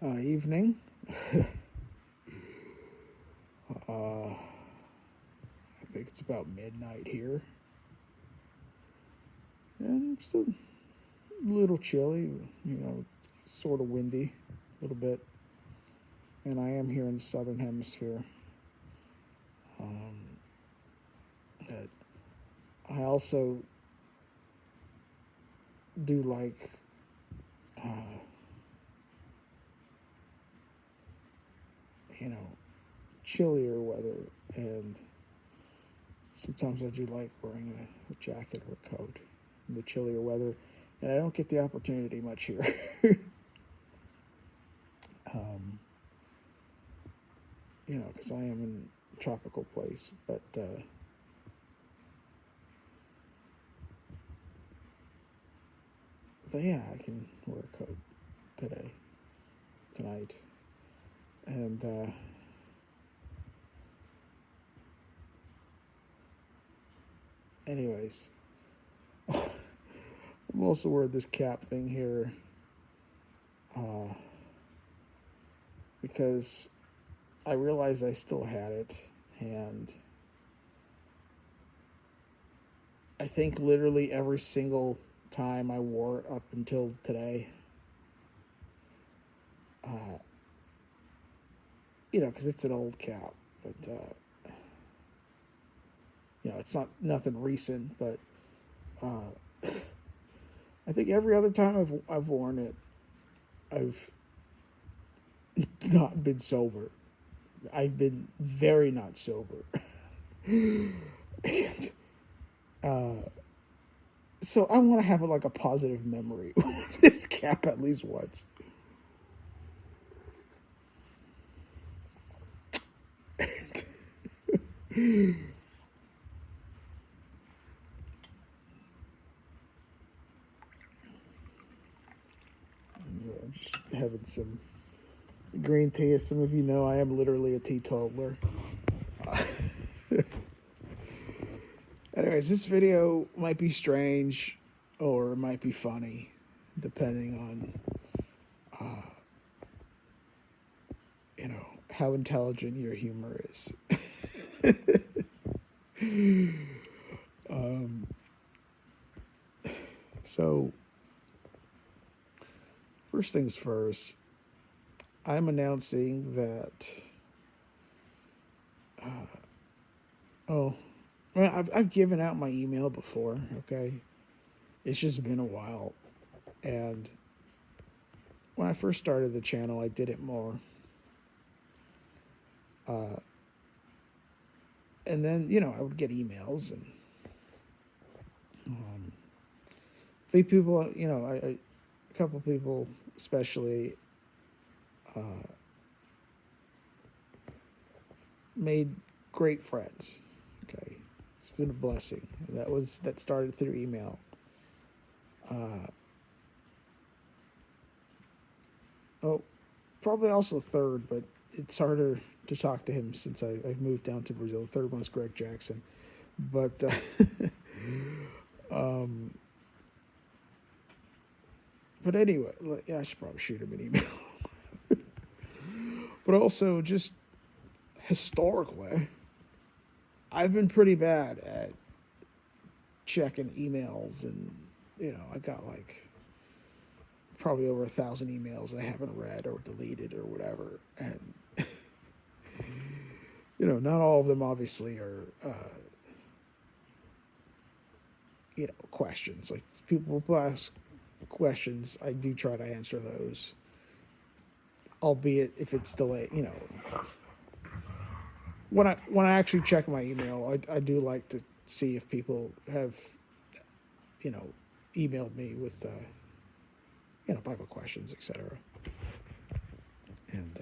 Evening. I think it's about midnight here. And it's a little chilly, sort of windy, a little bit. And I am here in the southern hemisphere. But I also do like chillier weather, and sometimes I do like wearing a jacket or a coat in the chillier weather, and I don't get the opportunity much here. Because I am in a tropical place, but yeah, I can wear a coat tonight, and anyways, I'm also wearing this cap thing here because I realized I still had it, and I think literally every single time I wore it up until today, because it's an old cap, but it's not nothing recent, but I think every other time I've worn it, I've not been sober. I've been very not sober. And so I want to have like a positive memory with this cap at least once. I'm just having some green tea. As some of you know, I am literally a teetotaler. Anyways, this video might be strange or it might be funny, depending on, how intelligent your humor is. So, first things first, I'm announcing that. I've given out my email before. Okay, it's just been a while, and when I first started the channel, I did it more. And then I would get emails, and a few people, a couple people, especially, made great friends. Okay, it's been a blessing. That started through email. Probably also third, but it's harder to talk to him since I've moved down to Brazil. The third one's Greg Jackson, but but anyway, yeah, I should probably shoot him an email. But also, just historically, I've been pretty bad at checking emails, and I got like probably over 1,000 emails I haven't read or deleted or whatever, and not all of them obviously are questions. Like, people will ask questions, I do try to answer those, albeit if it's delayed. When I actually check my email, I do like to see if people have emailed me with Bible questions, etc. And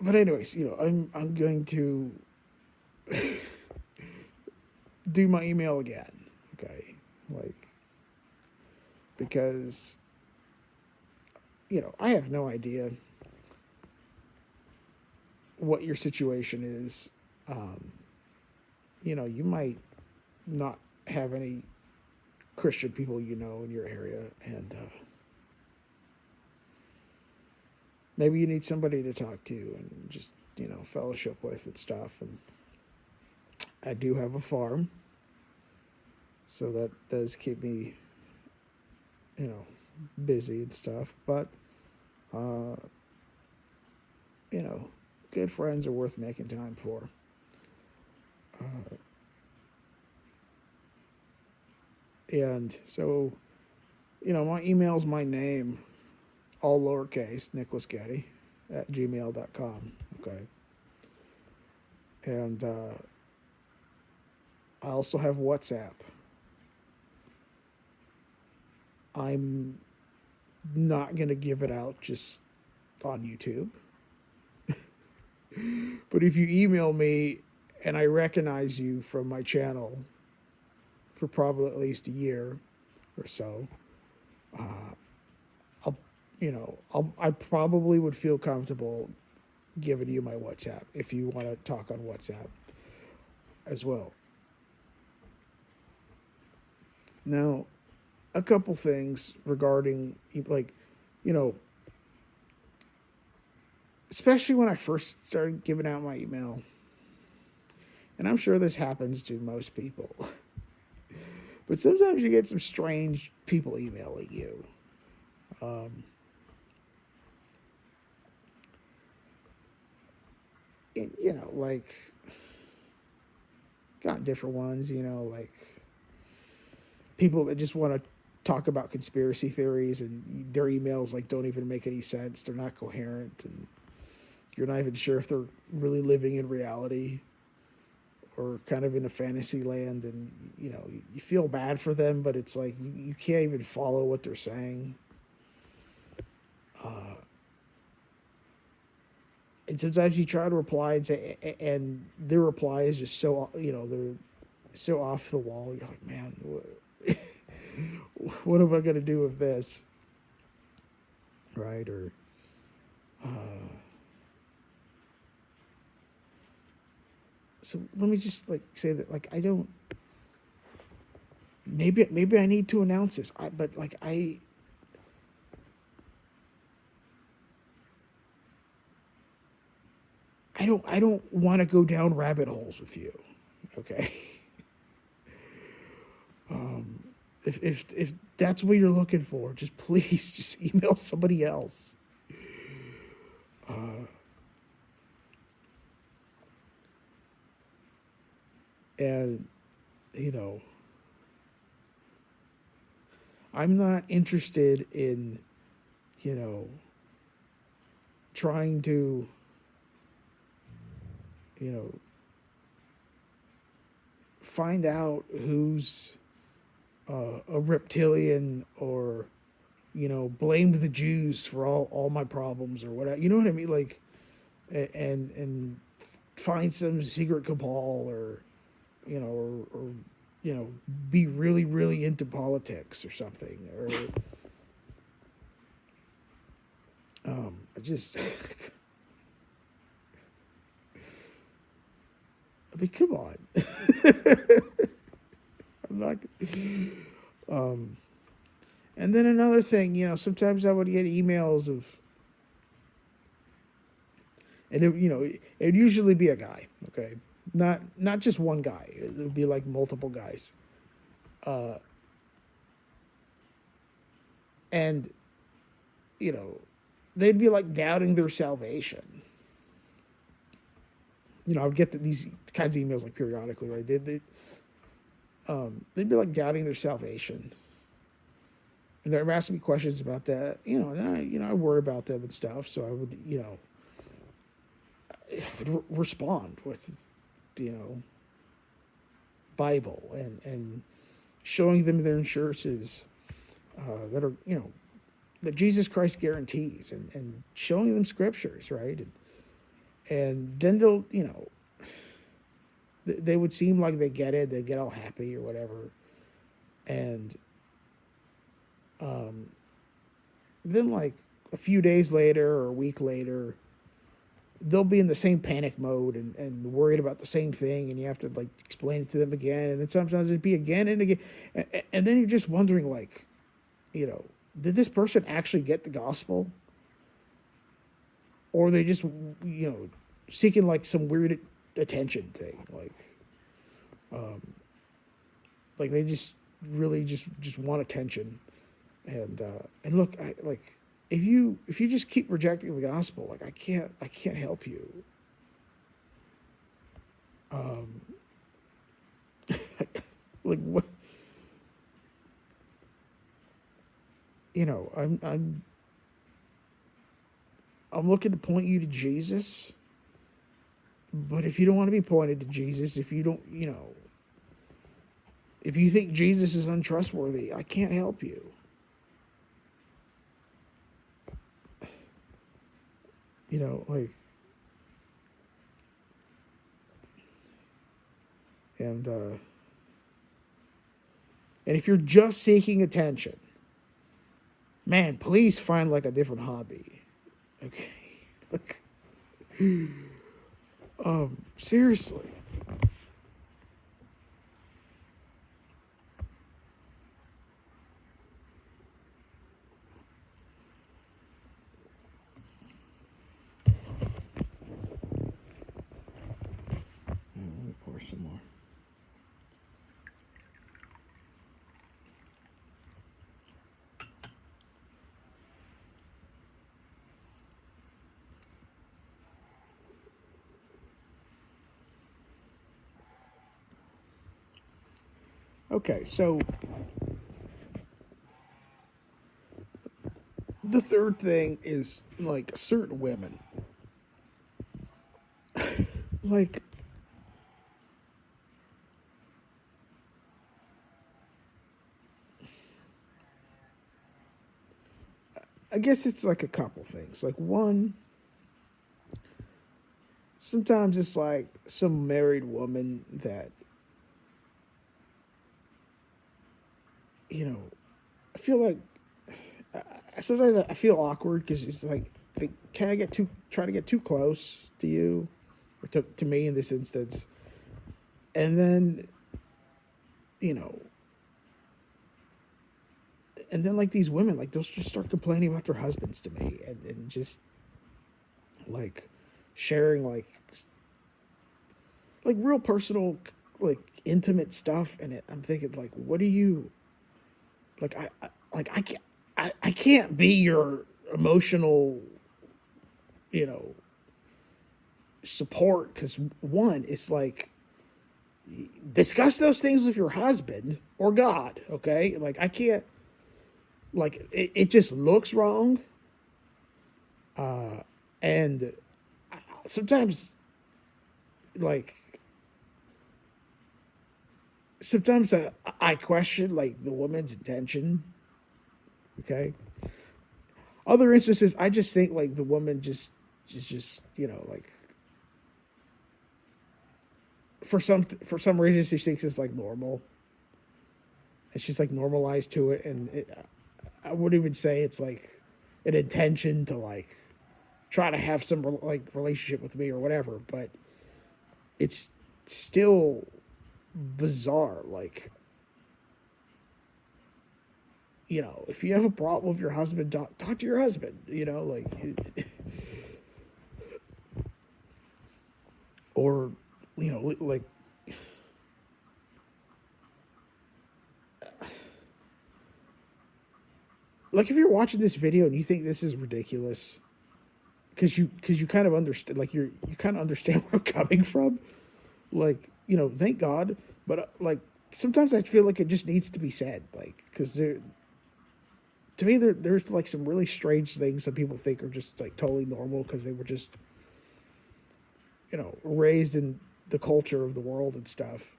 but anyways, I'm going to do my email again, okay? Like, because I have no idea what your situation is. You might not have any Christian people you know in your area, and maybe you need somebody to talk to and just fellowship with and stuff. And I do have a farm, so that does keep me busy and stuff. But uh, good friends are worth making time for. Uh, and so, my email's my name, all lowercase, Nicholas Getty at gmail.com. Okay. And I also have WhatsApp. I'm not going to give it out just on YouTube. But if you email me and I recognize you from my channel for probably at least a year or so, I probably would feel comfortable giving you my WhatsApp if you want to talk on WhatsApp as well. Now, a couple things regarding, especially when I first started giving out my email, and I'm sure this happens to most people, but sometimes you get some strange people emailing you. And, like, got different ones, like people that just want to talk about conspiracy theories, and their emails like don't even make any sense. They're not coherent, and you're not even sure if they're really living in reality or kind of in a fantasy land. And you feel bad for them, but it's like you can't even follow what they're saying. And sometimes you try to reply and say, and their reply is just so they're so off the wall. You're like, man, what am I going to do with this? Right? Or, so let me just say that, I don't, maybe I need to announce this. I don't want to go down rabbit holes with you. Okay. If that's what you're looking for, just please just email somebody else. And I'm not interested in trying to find out who's a reptilian, or blame the Jews for all my problems or whatever. You know what I mean? And find some secret cabal, or be really, really into politics or something. Or I just I mean, come on. I'm not. And then another thing, sometimes I would get emails of, and it'd usually be a guy, okay, not just one guy. It would be like multiple guys, and they'd be like doubting their salvation. I would get these kinds of emails like periodically, right? They'd be like doubting their salvation, and they're asking me questions about that. And I worry about them and stuff. So I would, respond with, Bible and showing them their insurances that are, that Jesus Christ guarantees, and showing them scriptures, right? And then they'll, they would seem like they get it. They get all happy or whatever. And then like a few days later or a week later, they'll be in the same panic mode and worried about the same thing, and you have to like explain it to them again, and then sometimes it'd be again and again, and then you're just wondering, like, did this person actually get the gospel, or are they just seeking like some weird attention thing, like they just really just want attention, and look, I like if you just keep rejecting the gospel, like I can't help you. Like what, I'm looking to point you to Jesus, but if you don't want to be pointed to Jesus, if you don't, if you think Jesus is untrustworthy, I can't help you. Like, and if you're just seeking attention, man, please find like a different hobby. Okay. Like, seriously. Let me pour some more. Okay, so the third thing is like certain women. Like, I guess it's like a couple things. Like, one, sometimes it's like some married woman that, I feel like sometimes I feel awkward because it's like they kind of try to get too close to you, or to me in this instance, and then, you know, and then like these women, like they'll just start complaining about their husbands to me, and just like sharing like real personal, like intimate stuff, and I'm thinking like, what do you like? I can't I can't be your emotional, you know, support, because one, it's like, discuss those things with your husband or God, okay? Like I can't, like it just looks wrong, and sometimes like sometimes I question like the woman's intention, okay? Other instances, I just think like the woman just like for some reason she thinks it's like normal, and she's like normalized to it, and I wouldn't even say it's like an intention to like try to have some like relationship with me or whatever, but it's still bizarre. Like, if you have a problem with your husband, talk to your husband, like, or, like, if you're watching this video and you think this is ridiculous, because you kind of understand, like, you kind of understand where I'm coming from, like, thank God, but like sometimes I feel like it just needs to be said, like, because to me there's like some really strange things that people think are just like totally normal because they were just raised in the culture of the world and stuff,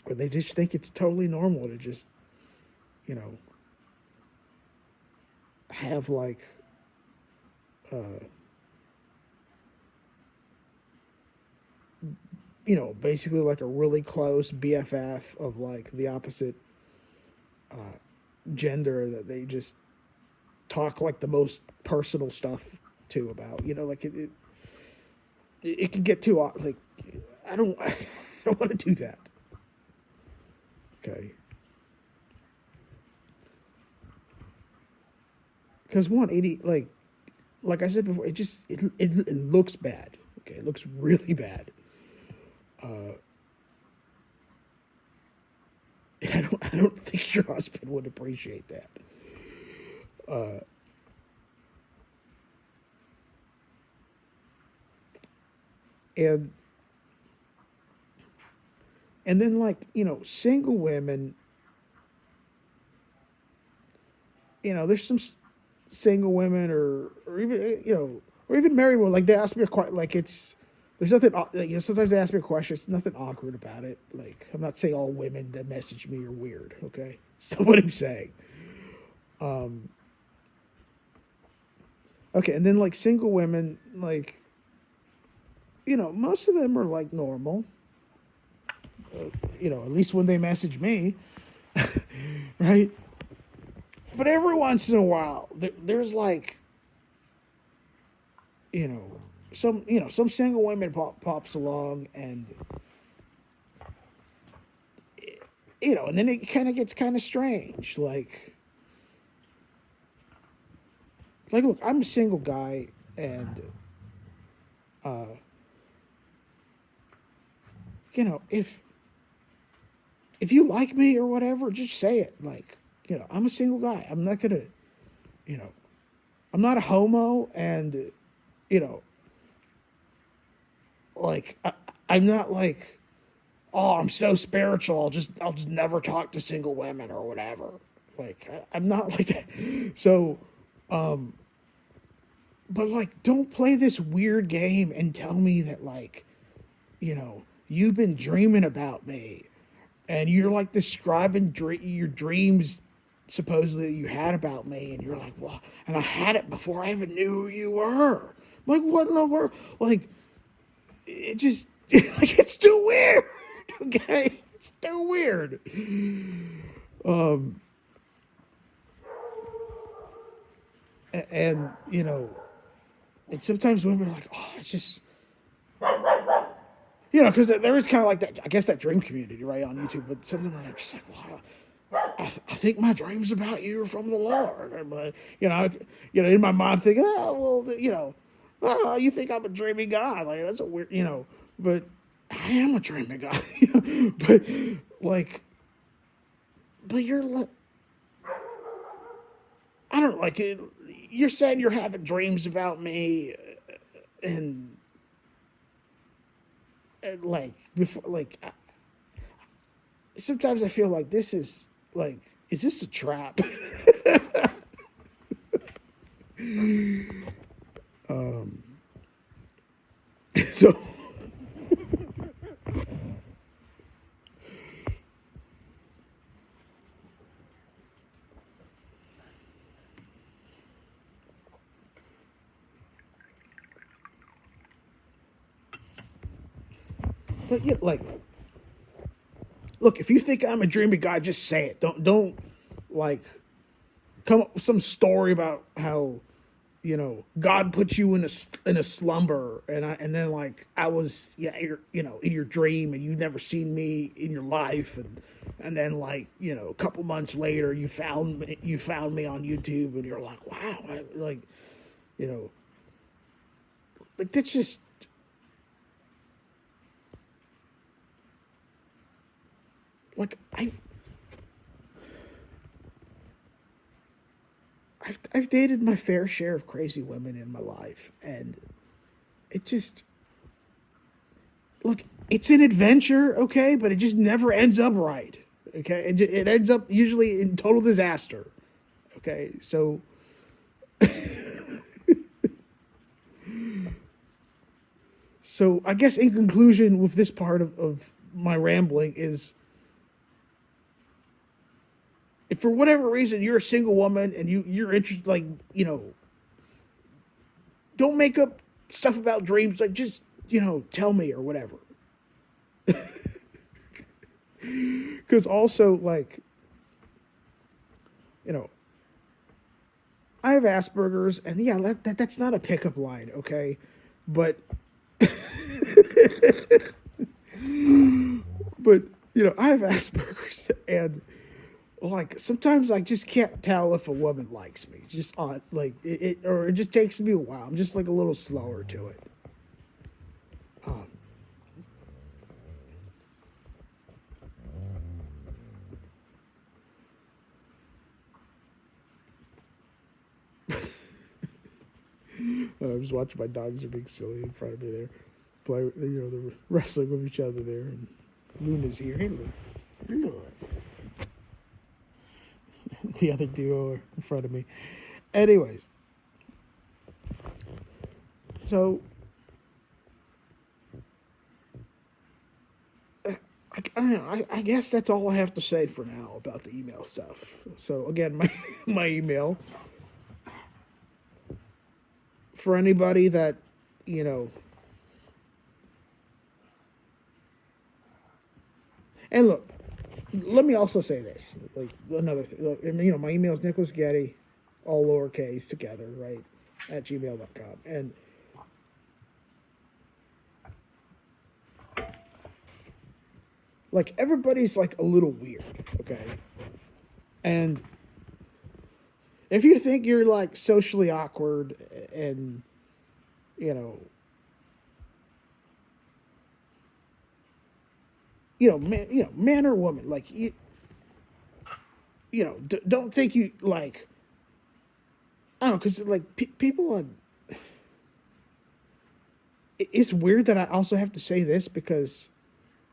or they just think it's totally normal to just have like basically like a really close BFF of like the opposite gender that they just talk like the most personal stuff to about, like it it can get too like I don't I don't want to do that. Okay. Because one, 80 like I said before, it looks bad. Okay, it looks really bad. And I don't think your husband would appreciate that. And then like, single women, there's some single women or even or even married women, like they ask me a quite like it's there's nothing sometimes they ask me a question, it's nothing awkward about it. Like, I'm not saying all women that message me are weird, okay? That's not what I'm saying. Okay, and then like single women, like, most of them are like normal, at least when they message me, right? But every once in a while, there's like, you know, some single women pops along, and and then it kind of gets kind of strange. Like, look, I'm a single guy, and if you like me or whatever, just say it. Like, I'm a single guy. I'm not gonna, you know, I'm not a homo, and you know, like I'm not like, oh, I'm so spiritual. I'll just never talk to single women or whatever. Like, I'm not like that. So, but like, don't play this weird game and tell me that, like, you've been dreaming about me, and you're like describing your dreams supposedly you had about me, and you're like, well, and I had it before I even knew who you were. Like, what in the world? Like, it just like, it's too weird. Okay, it's too weird. And and sometimes women are like, oh, it's just, because there is kind of like that, I guess, that dream community, right, on YouTube. But some of them are just like, well, I think my dreams about you are from the Lord. But in my mind, thinking, oh, well, oh, you think I'm a dreamy guy? Like, that's a weird, but I am a dreamy guy. But like, but you're like, I don't like it. You're saying you're having dreams about me, and, like, before, like, sometimes I feel like this is like, is this a trap? So, but yeah, like, look, if you think I'm a dreamy guy, just say it. Don't like come up with some story about how God put you in a slumber, and then, like, I was, in your dream, and you've never seen me in your life, and then, like, a couple months later you found me on YouTube, and you're like, wow, like, you know like, that's just, like, I've dated my fair share of crazy women in my life, and it just, look, it's an adventure, okay, but it just never ends up right, okay. It ends up usually in total disaster, okay. So I guess, in conclusion, with this part of my rambling, is, if for whatever reason you're a single woman and you're interested, like, don't make up stuff about dreams. Like, just, tell me or whatever. Because also, like, you know, I have Asperger's, and yeah, that's not a pickup line, okay, but But I have Asperger's, and like sometimes I just can't tell if a woman likes me. Just on like or it just takes me a while. I'm just like a little slower to it. I was watching my dogs are being silly in front of me there. Play, they're wrestling with each other there, and Luna's here. Hey, Luna. Luna. The other duo are in front of me. Anyways, so I guess that's all I have to say for now about the email stuff. So again, my email for anybody that and look, let me also say this, like another thing. Look, my email is Nicholas Getty, all lowercase together, right, at gmail.com. And like everybody's like a little weird, okay? And if you think you're like socially awkward and you know man or woman, like don't think you like, I don't know, because like people on, it's weird that I also have to say this because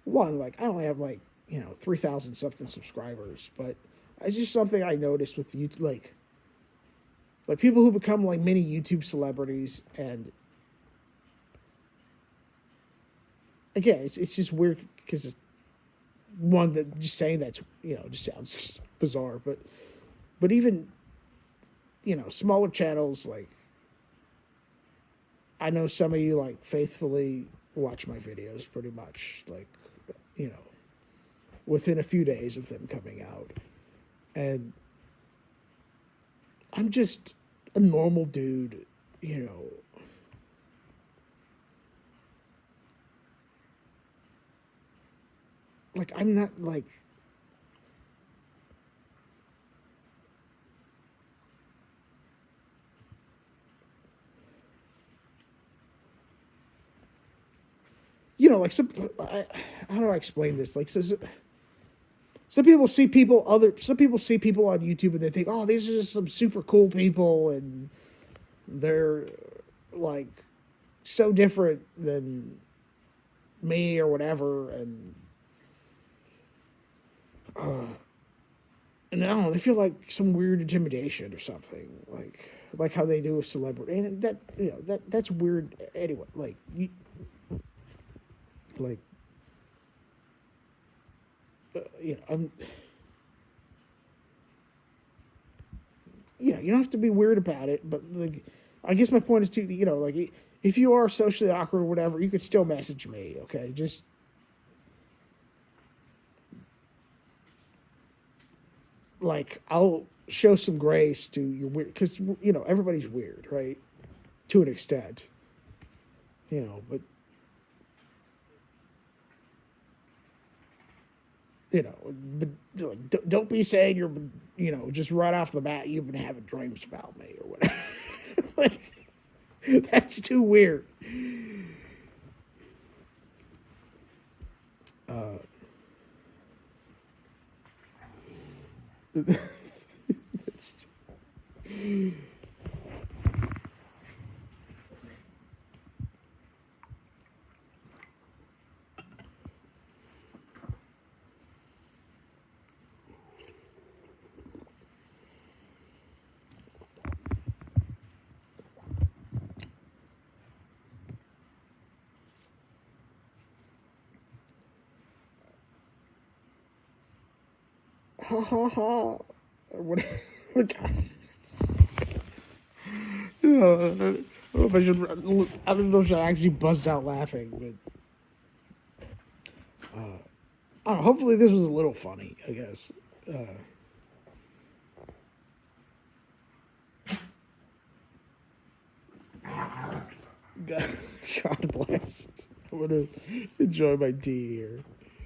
one, like I only have like 3,000 something subscribers, but it's just something I noticed with you, like people who become like mini YouTube celebrities, and again, it's just weird because one, that just saying that's just sounds bizarre, but even smaller channels, like I know some of you like faithfully watch my videos pretty much, like you know within a few days of them coming out, and I'm just a normal dude, like I'm not like, like how do I explain this? Like, some people see people on YouTube and they think, oh, these are just some super cool people, and they're like so different than me or whatever, and I don't know, they feel like some weird intimidation or something, like how they do with celebrity, and that's weird anyway. Like I'm, you don't have to be weird about it, but like, I guess my point is to, like, if you are socially awkward or whatever, you could still message me, okay? Just, like, I'll show some grace to your weird, because, everybody's weird, right? To an extent, but, but like, don't be saying you're, just right off the bat, you've been having dreams about me or whatever. Like, that's too weird. It's, ha ha ha. What? Like, I don't know if I should. I don't know if I should actually bust out laughing, but I don't know. Hopefully, this was a little funny. I guess. God, God bless. I'm gonna enjoy my tea here.